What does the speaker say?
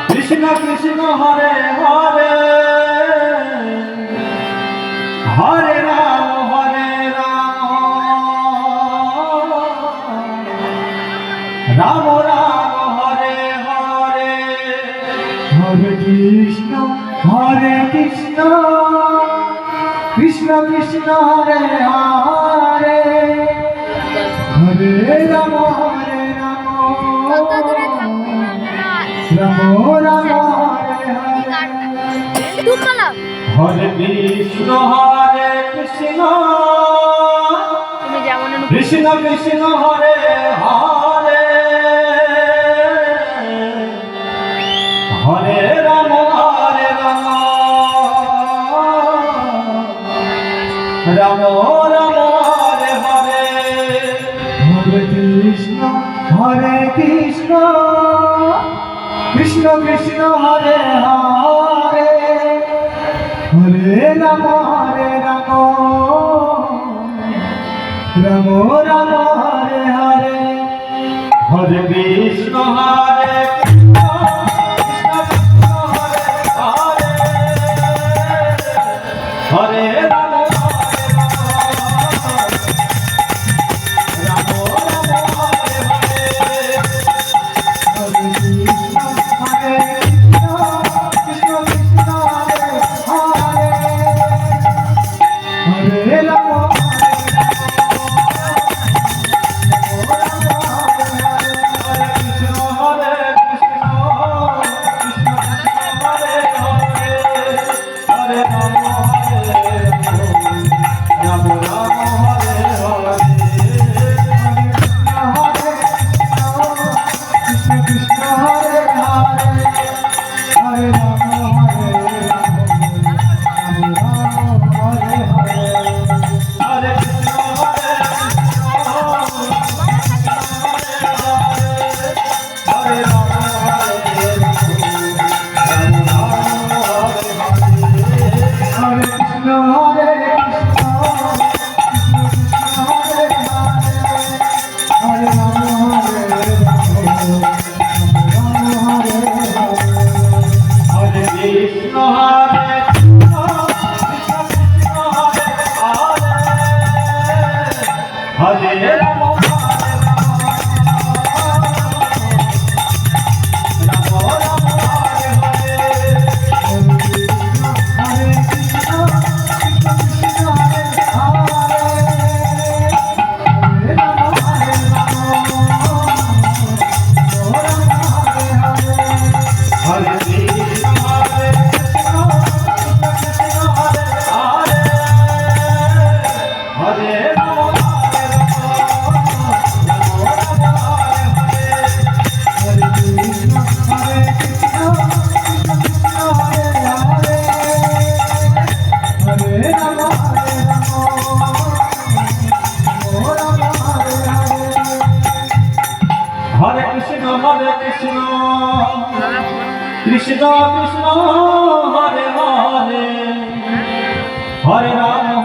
Krishna Krishna Hare Hare Hare Ram Ram Ram Hare Hare Hare Krishna Krishna Krishna Hare Hare Hare Ram Ram Ram Hare Hare Krishna Krishna Krishna Hare Hare Hare Ram Ram Ram Hare Hare Hare Krishna Krishna Krishna Hare Hare Hare Ram Ram Ram Hare Hare Hare Krishna Hare Ram Hare Ram Krishna Krishna Hare Hare Hare Ram